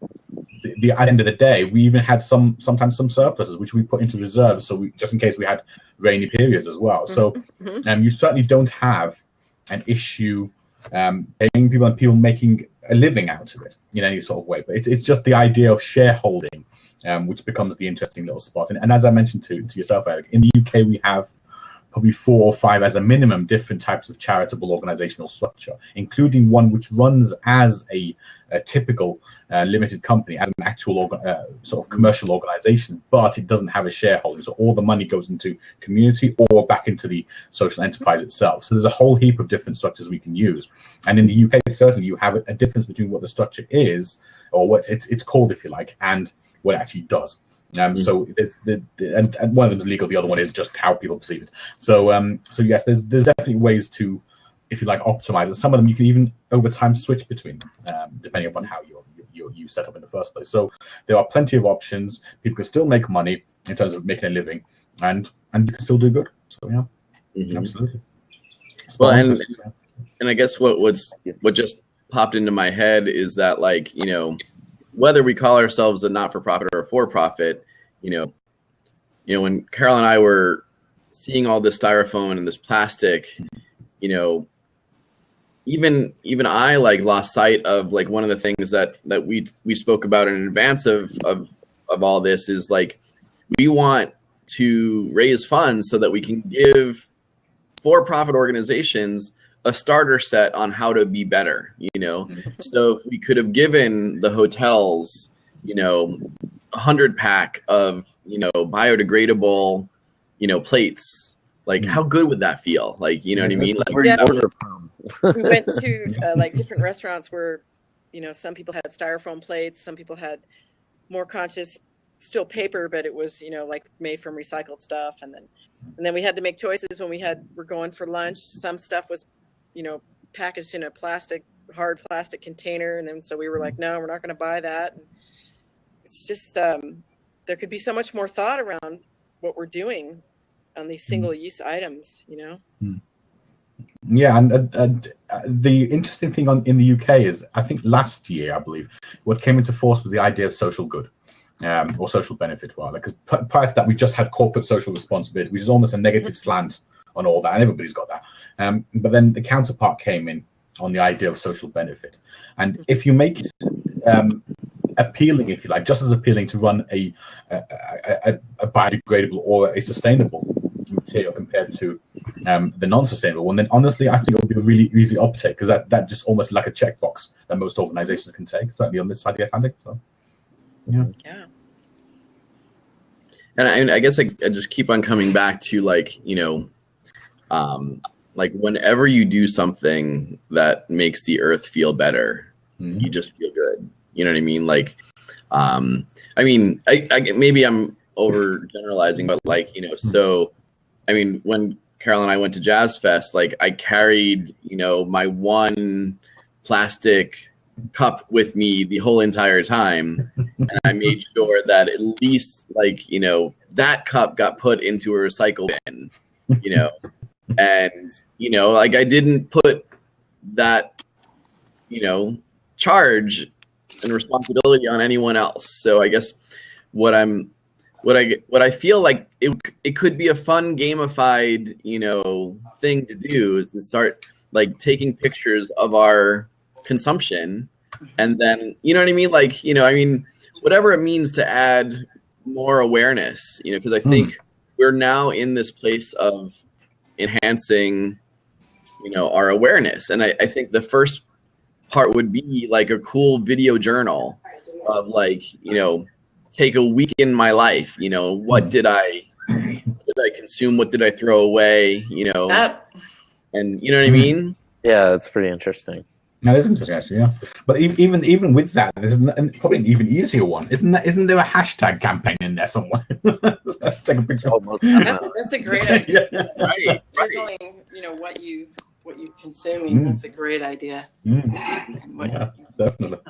the end of the day, we even had sometimes some surpluses which we put into reserves, so just in case we had rainy periods as well. So you certainly don't have an issue paying people and people making a living out of it in any sort of way. But it's just the idea of shareholding, which becomes the interesting little spot. And as I mentioned to yourself, Eric, in the UK we have probably 4 or 5 as a minimum different types of charitable organizational structure, including one which runs as a typical limited company, as an actual sort of commercial organization, but it doesn't have a shareholder. So all the money goes into community or back into the social enterprise itself. So there's a whole heap of different structures we can use. And in the UK, certainly you have a difference between what the structure is, or what it's called, if you like, and what it actually does. So there's and one of them is legal, the other one is just how people perceive it. So yes, there's definitely ways to, if you like, optimize it. Some of them you can even over time switch between them, depending upon how you set up in the first place. So there are plenty of options. People can still make money in terms of making a living, and you can still do good. So absolutely. Well, and I guess what just popped into my head is that, like, whether we call ourselves a not-for-profit or a for-profit, when Carol and I were seeing all this styrofoam and this plastic, even I lost sight of one of the things that we spoke about in advance of all this is we want to raise funds so that we can give for-profit organizations a starter set on how to be better, So if we could have given the hotels, 100-pack of, biodegradable, plates, how good would that feel? What I mean? We went to different restaurants where, some people had styrofoam plates, some people had more conscious, still paper, but it was, made from recycled stuff. And then we had to make choices when we're going for lunch. Some stuff was packaged in a hard plastic container. And then, so we were like, no, we're not going to buy that. And it's just, there could be so much more thought around what we're doing on these single use items, Yeah. And the interesting thing in the UK is, I think last year, I believe, what came into force was the idea of social good. Or social benefit, rather, because prior to that we just had corporate social responsibility, which is almost a negative slant on all that, and everybody's got that. But then the counterpart came in on the idea of social benefit, and if you make it appealing, if you like, just as appealing to run a biodegradable or a sustainable material compared to the non-sustainable one, then honestly, I think it would be a really easy uptake, because that just almost like a checkbox that most organizations can take, certainly on this side of the Atlantic. So. Yeah. And I guess I just keep on coming back to whenever you do something that makes the earth feel better, you just feel good. You know what I mean? I maybe I'm overgeneralizing, but so, when Carol and I went to Jazz Fest, like I carried, you know, my one plastic cup with me the whole entire time. And I made sure that at least, like, you know, that cup got put into a recycle bin, you know, and, you know, like I didn't put that, you know, charge and responsibility on anyone else. So I guess what I feel like it could be a fun gamified, you know, thing to do is to start like taking pictures of our consumption, and then, you know what I mean? Like, you know, I mean, whatever it means to add more awareness, you know, because I think we're now in this place of enhancing, you know, our awareness. And I think the first part would be like a cool video journal of like, you know, take a week in my life, you know, what did I consume? What did I throw away? You know, and you know what I mean? Yeah, that's pretty interesting. That is interesting, actually. Yeah, but even with that, there's probably an even easier one. Isn't there a hashtag campaign in there somewhere? Take a picture. That's a great idea. Yeah. Right. Signaling, you know, what you're consuming. That's a great idea. Yeah, definitely.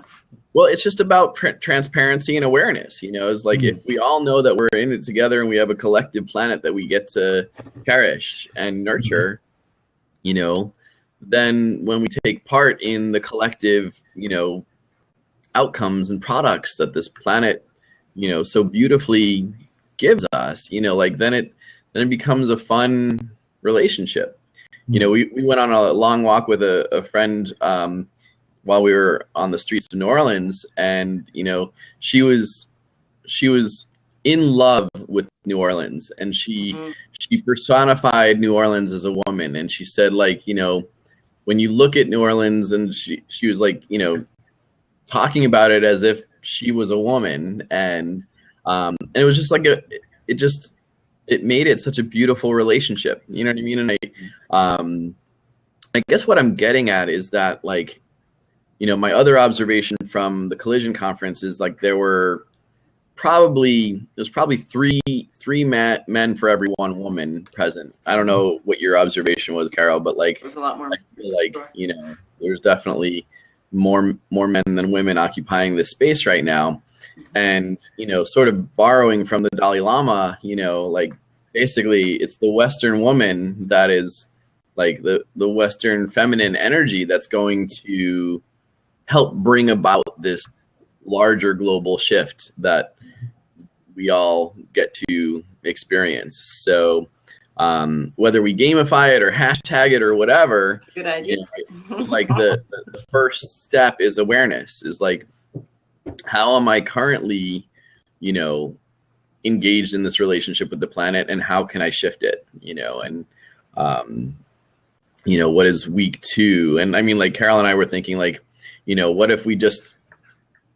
Well, it's just about transparency and awareness. You know, it's like if we all know that we're in it together and we have a collective planet that we get to cherish and nurture, you know, then when we take part in the collective, you know, outcomes and products that this planet, you know, so beautifully gives us, you know, like then it becomes a fun relationship. You know, we went on a long walk with a friend while we were on the streets of New Orleans, and you know, she was in love with New Orleans, and she personified New Orleans as a woman, and she said, like, you know, when you look at New Orleans, and she was like, you know, talking about it as if she was a woman, and it was just like it made it such a beautiful relationship. You know what I mean? And I guess what I'm getting at is that, like, you know, my other observation from the Collision conference is like there's probably three men for every one woman present. I don't know what your observation was, Carol, but like It was a lot more. I feel like, you know, there's definitely more men than women occupying this space right now. And, you know, sort of borrowing from the Dalai Lama, you know, like basically it's the Western woman that is like the Western feminine energy that's going to help bring about this larger global shift that we all get to experience. So whether we gamify it or hashtag it or whatever, Good idea. you know, like the first step is awareness, is like, how am I currently, you know, engaged in this relationship with the planet, and how can I shift it, you know? And you know, what is week 2? And I mean, like Carol and I were thinking, like, you know, what if we just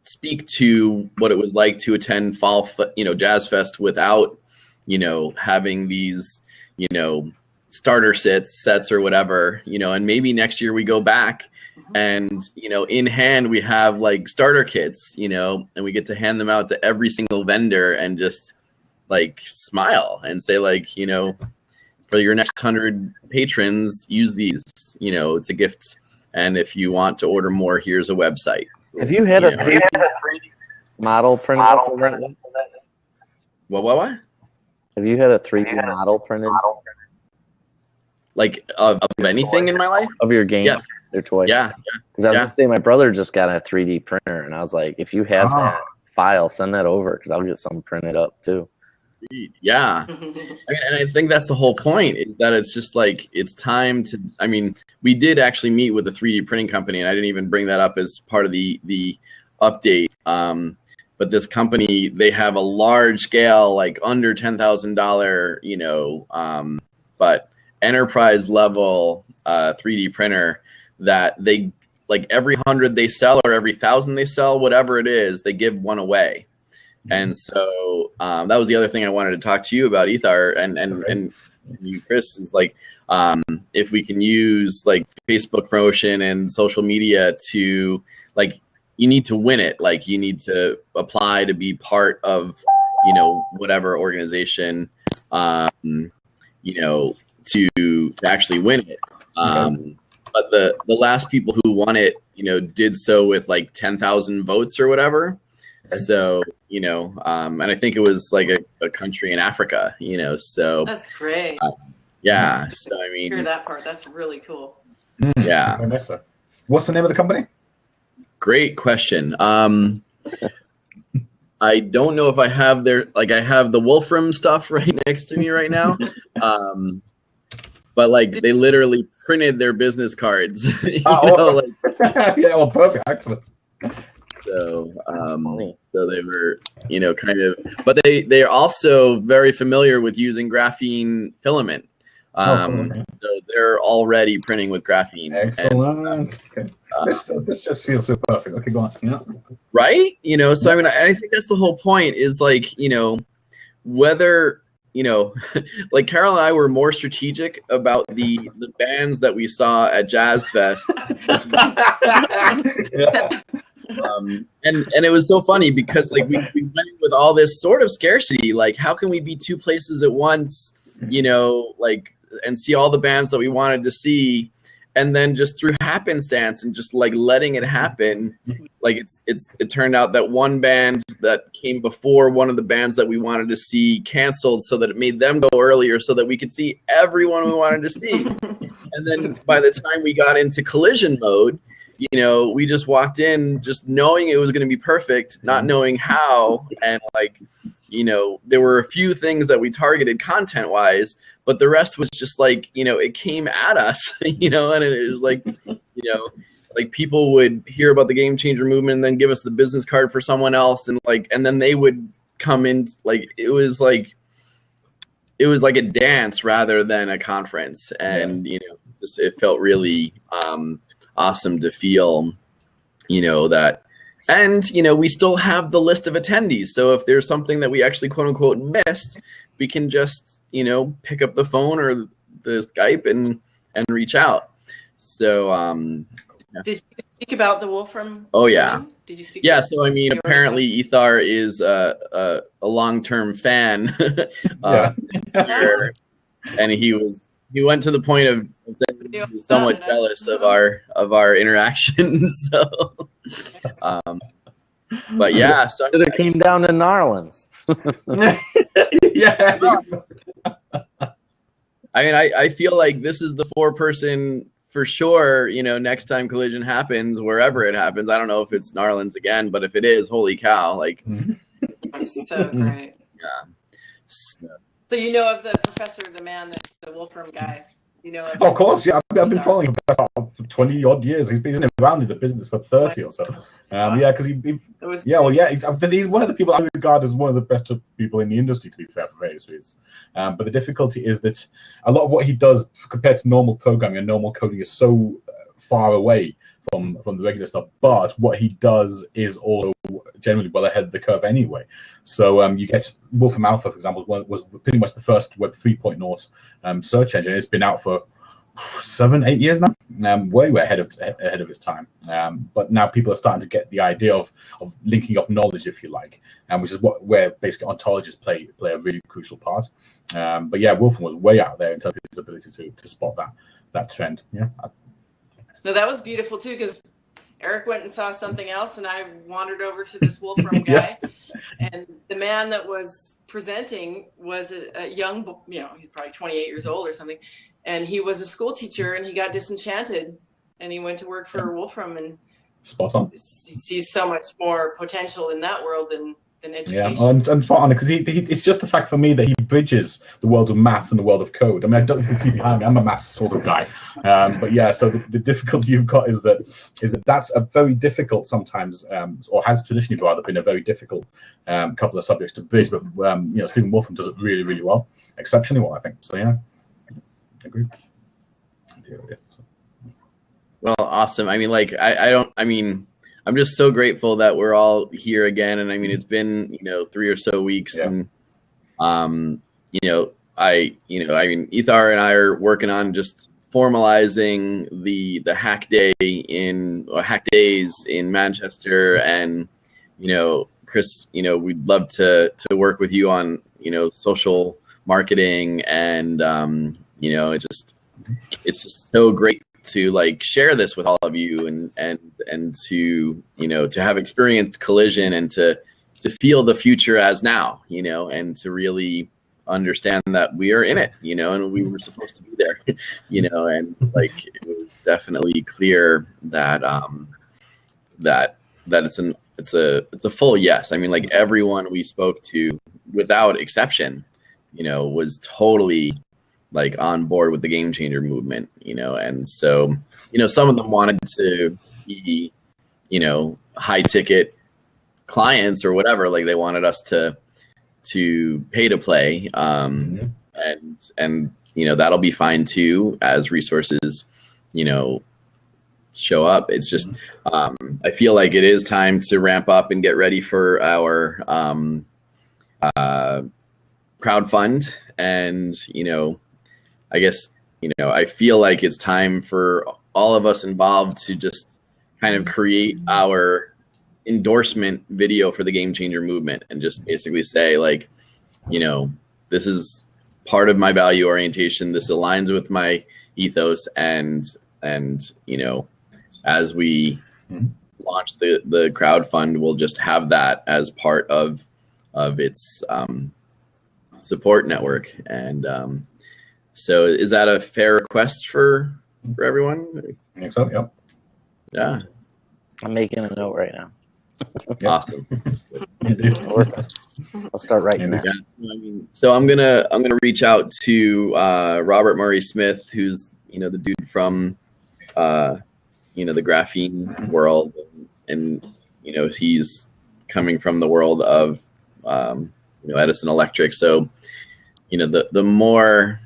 speak to what it was like to attend Fall, you know, Jazz Fest without, you know, having these, you know, starter sets or whatever, you know, and maybe next year we go back and, you know, in hand we have like starter kits, you know, and we get to hand them out to every single vendor and just like smile and say, like, you know, for your next 100 patrons, use these, you know, it's a gift. And if you want to order more, here's a website. Have you had a 3D model printed up of that? What? Have you had a 3D model printed Like of anything in my life? of your games, Yes. their toys? Yeah. Because I was going to say, my brother just got a 3D printer, and I was like, if you have that file, send that over, because I'll get some printed up too. Yeah. I mean, and I think that's the whole point, is that it's just like, it's time to, I mean, we did actually meet with a 3D printing company, and I didn't even bring that up as part of the update. But this company, they have a large scale, like under $10,000, you know, but enterprise level 3D printer that they, like every 100 they sell or every 1,000 they sell, whatever it is, they give one away. And so that was the other thing I wanted to talk to you about, Ethar, and you, Chris, is like, if we can use like Facebook promotion and social media to, like, you need to win it. Like, you need to apply to be part of, you know, whatever organization, you know, to actually win it. But the last people who won it, did so with like 10,000 votes or whatever. So, and I think it was like a country in Africa, so. That's great. Yeah. So, I mean. Hear that part. That's really cool. Yeah. What's the name of the company? Great question. I don't know if I have I have the Wolfram stuff right next to me right now. But like they literally printed their business cards. Awesome. Yeah, well, perfect, excellent. So, so they were, kind of, but they're also very familiar with using graphene filament. So they're already printing with graphene. Excellent. And, this just feels so perfect. Okay, go on. Yeah. Right? So I mean, I think that's the whole point is like, whether, like Carol and I were more strategic about the bands that we saw at Jazz Fest. And it was so funny because like we went in with all this sort of scarcity, like how can we be two places at once, like, and see all the bands that we wanted to see, and then just through happenstance and just like letting it happen, like it turned out that one band that came before one of the bands that we wanted to see canceled, so that it made them go earlier so that we could see everyone we wanted to see. And then by the time we got into collision mode, we just walked in just knowing it was going to be perfect, not knowing how. And like, there were a few things that we targeted content wise, but the rest was just like, it came at us, and it was like, like people would hear about the Game Changer movement and then give us the business card for someone else. And like, and then they would come in, like, it was like a dance rather than a conference. And, just, it felt really, awesome to feel, that, and, we still have the list of attendees. So if there's something that we actually quote unquote missed, we can just, pick up the phone or the Skype and reach out. So, Did you speak about the Wolfram? Oh yeah. Did you speak? Yeah. So, I mean, apparently Ethar is a long-term fan. And he went to the point of saying he was somewhat jealous of our interactions. So, but yeah, so it came down to Narlands. Yeah. I mean, I feel like this is the 4-person for sure. Next time Collision happens, wherever it happens, I don't know if it's Narlands again, but if it is, holy cow! Like, that's so great. Yeah. So you know of the professor, the man, the Wolfram guy. Of course, yeah. I've been following him for 20 odd years. He's been around in the business for 30 or so. Yeah, because he's one of the people I regard as one of the best people in the industry, to be fair, for various reasons. But the difficulty is that a lot of what he does compared to normal programming and normal coding is so far away from the regular stuff. But what he does is also generally well ahead of the curve anyway. So you get Wolfram Alpha, for example, was pretty much the first Web 3.0 search engine. It's been out for 7-8 years now, way ahead of its time. But now people are starting to get the idea of linking up knowledge, if you like, which is where basically ontologies play a really crucial part. But yeah, Wolfram was way out there in terms of his ability to spot that trend. Yeah. No, that was beautiful too, because Eric went and saw something else, and I wandered over to this Wolfram guy, and the man that was presenting was a young, he's probably 28 years old or something, and he was a school teacher, and he got disenchanted, and he went to work for Wolfram, and spot on. He sees so much more potential in that world than education. Yeah, and spot on, because it's just the fact for me that he bridges the world of maths and the world of code. I mean, I don't know if you can see behind me, I'm a maths sort of guy. But yeah, so the difficulty you've got is that that's a very difficult sometimes, or has traditionally rather been a very difficult couple of subjects to bridge. But Stephen Wolfram does it really, really well, exceptionally well, I think. So yeah, I agree. Well, awesome. I mean, like, I'm just so grateful that we're all here again. And I mean, it's been, 3 or so weeks, and, Ethar and I are working on just formalizing the hack days in Manchester. And, Chris, we'd love to work with you on, social marketing and, You know, it's just so great to like share this with all of you and to, you know, to have experienced Collision and to feel the future as now, you know, and to really understand that we are in it, you know, and we were supposed to be there, you know, and like it was definitely clear that that it's a full yes. I mean, like everyone we spoke to without exception, you know, was totally like on board with the Game Changer movement, you know, and so, you know, some of them wanted to be, you know, high ticket clients or whatever, like they wanted us to pay to play, and you know, that'll be fine too as resources, you know, show up. It's just I feel like it is time to ramp up and get ready for our crowdfund, and you know, I guess, you know, I feel like it's time for all of us involved to just kind of create our endorsement video for the Game Changer movement and just basically say, like, you know, this is part of my value orientation. This aligns with my ethos, and you know, as we launch the crowdfund, we'll just have that as part of its support network. And so is that a fair request for everyone? I think so, yep. Yeah. I'm making a note right now. Awesome. I'll start writing that. Yeah. I mean, so I'm gonna reach out to Robert Murray Smith, who's, you know, the dude from you know, the graphene world, and you know, he's coming from the world of you know, Edison Electric. So, you know, the more,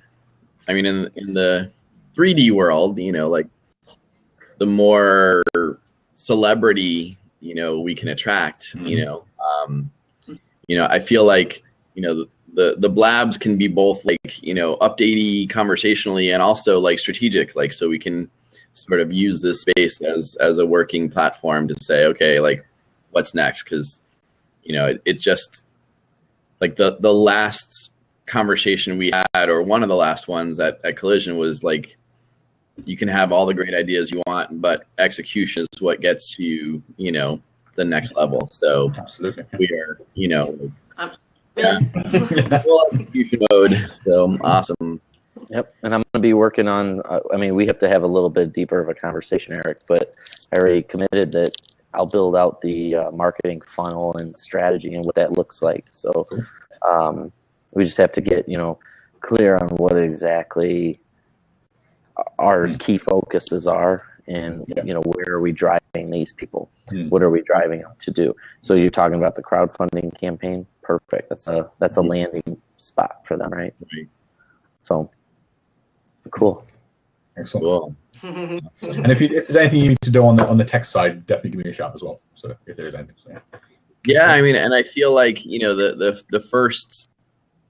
I mean, in the 3D world, you know, like the more celebrity, you know, we can attract, you know, I feel like, you know, the blabs can be both like, you know, updatey conversationally and also like strategic, like, so we can sort of use this space as a working platform to say, okay, like what's next? Cause, you know, it just like the last conversation we had, or one of the last ones at Collision, was like, you can have all the great ideas you want, but execution is what gets you, you know, the next level. So Absolutely. we are, you know, full execution mode. So awesome. Yep, and I'm going to be working on, I mean, we have to have a little bit deeper of a conversation, Eric, but I already committed that I'll build out the marketing funnel and strategy and what that looks like. So we just have to get, you know, clear on what exactly our key focuses are, and you know, where are we driving these people? What are we driving them to do? So you're talking about the crowdfunding campaign. Perfect. That's a landing spot for them, right? So cool. Excellent. Cool. And if there's anything you need to do on the tech side, definitely give me a shout as well. So if there is anything, so, Yeah, I mean, and I feel like, you know, the first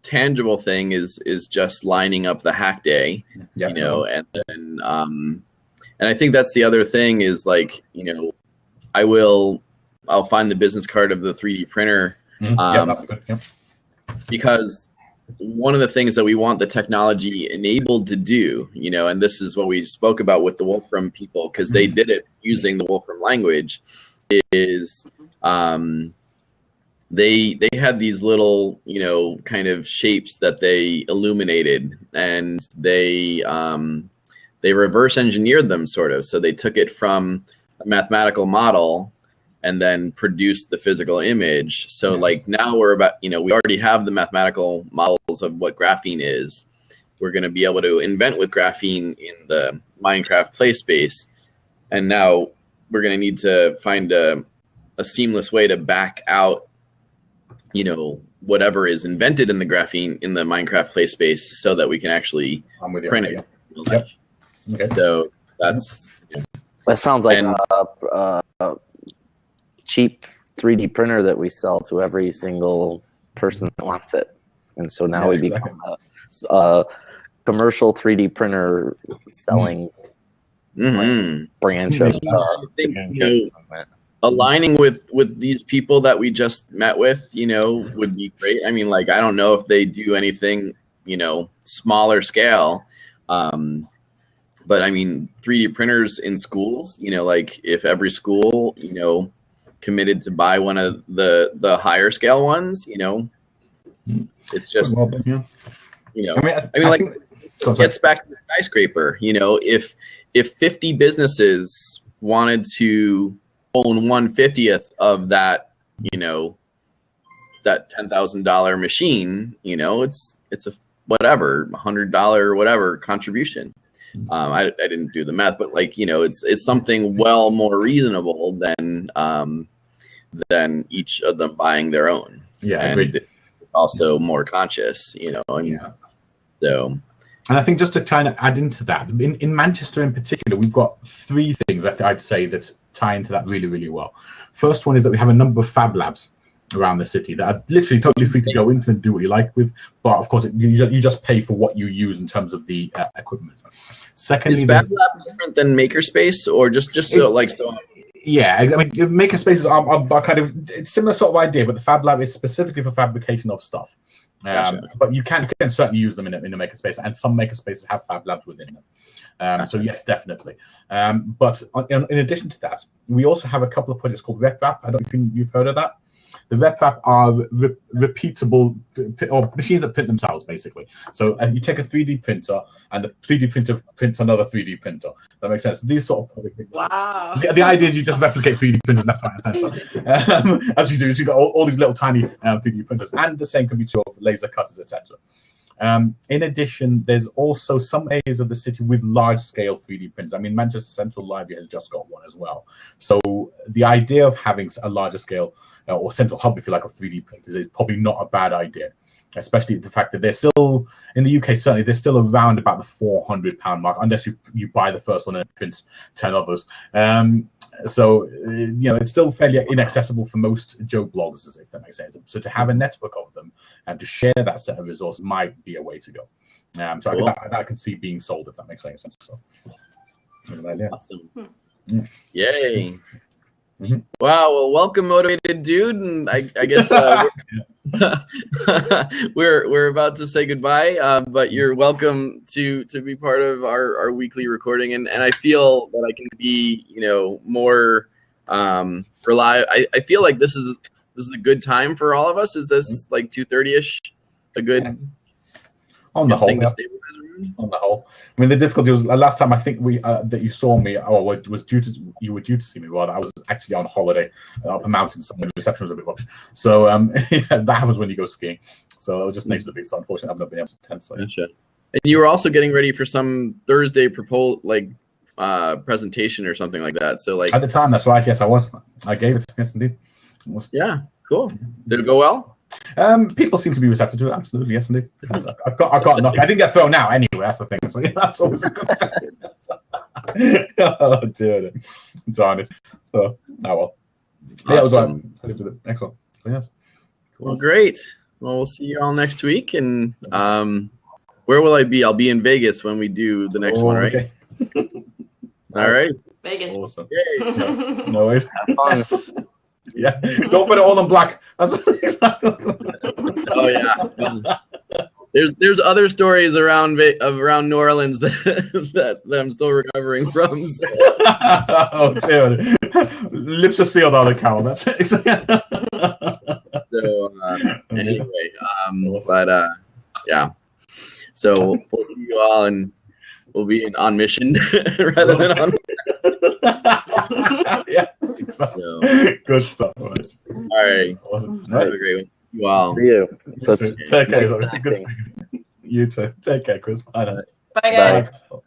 tangible thing is just lining up the hack day, you know, and then and I think that's the other thing is, like, you know, I'll find the business card of the 3D printer, because one of the things that we want the technology enabled to do, you know, and this is what we spoke about with the Wolfram people, because they did it using the Wolfram language, is they had these little, you know, kind of shapes that they illuminated, and they reverse engineered them, sort of. So they took it from a mathematical model and then produced the physical image. So like now we're about, you know, we already have the mathematical models of what graphene is. We're going to be able to invent with graphene in the Minecraft play space. And now we're going to need to find a seamless way to back out, you know, whatever is invented in the graphene in the Minecraft play space, so that we can actually print it. Okay. So that's, that sounds like a cheap 3D printer that we sell to every single person that wants it. And so now we become a commercial 3D printer selling branch of I think, you know, aligning with these people that we just met with, you know, would be great. I mean, like, I don't know if they do anything, you know, smaller scale, But I mean, 3D printers in schools, like if every school, committed to buy one of the higher scale ones, it's just, Well, yeah. like it gets back to the skyscraper, if 50 businesses wanted to own 1/50th of that, that $10,000 machine, it's a whatever, $100 or whatever contribution. I didn't do the math, but it's something well more reasonable than each of them buying their own. Yeah, and also more conscious, So, and I think just to kind of add into that, in Manchester in particular, we've got three things that I'd say that tie into that really, really well. First one is that we have a number of fab labs around the city that are literally totally free to go into and do what you like with, but of course you just pay for what you use in terms of the equipment. Secondly, is Fab Lab different than Makerspace, or just so? Yeah, I mean, Makerspaces are kind of it's similar sort of idea, but the Fab Lab is specifically for fabrication of stuff. Gotcha. But you can certainly use them in a makerspace, and some makerspaces have Fab Labs within them. Gotcha. So yes, definitely. But in addition to that, we also have a couple of projects called RepRap. I don't know if you've heard of that. The RepRap are repeatable or machines that print themselves, basically. So you take a 3D printer, and the 3D printer prints another 3D printer. That makes sense. These sort of projects. Wow. The idea is you just replicate 3D printers left, right, and center. As you do, so you've got all these little tiny 3D printers, and the same can be true of laser cutters, etc. In addition, there's also some areas of the city with large-scale 3D printers. I mean, Manchester Central Library has just got one as well. So the idea of having a larger scale or central hub, if you like, of 3D printers is probably not a bad idea, especially the fact that they're still, in the UK, certainly, they're still around about the £400 mark, unless you buy the first one and it prints 10 others. So, it's still fairly inaccessible for most Joe bloggers, if that makes sense. So to have a network of them and to share that set of resources might be a way to go. So cool. I can see being sold, if that makes any sense. So, that's an idea. Awesome. Yay. Mm-hmm. Wow. Well, welcome, Motivated Dude. And I guess we're about to say goodbye, but you're welcome to be part of our weekly recording. And I feel that I can be, more reliable. I feel like this is a good time for all of us. Is this like 2:30ish a good on the whole thing to stabilize around? On the whole, I mean, the difficulty was last time I think that you saw me, or you were due to see me. Rather, I was actually on holiday up a mountain somewhere. The reception was a bit rubbish. So that happens when you go skiing. So it was just next to the beach. So unfortunately, I've not been able to attend. So. Gotcha. And you were also getting ready for some Thursday presentation or something like that. So at the time, that's right. Yes, I was. I gave it. Yes, indeed. Yeah. Cool. Did it go well? People seem to be receptive to it. Absolutely, yes, indeed. I got knocked. I didn't get thrown out anyway. That's the thing. So that's always a good thing. Oh dear, darn it. So well. Yeah, awesome. Excellent. So, yes. Cool. Well, great. Well, we'll see you all next week. And where will I be? I'll be in Vegas when we do the next one, right? Okay. All right. Vegas. Awesome. Yay. No worries. Fun. Yeah, don't put it all in black. That's Oh yeah. There's other stories around New Orleans that I'm still recovering from. So. Oh dear. Lips are sealed on the cowl. That's it. So anyway, but yeah. So we'll see you all, and we'll be on mission rather than on. Yeah. So. Good stuff. Right. All right. Awesome. Have a great one. You all. See you. Take care. Good. You too. Take care, Chris. Bye now. Bye, guys. Bye.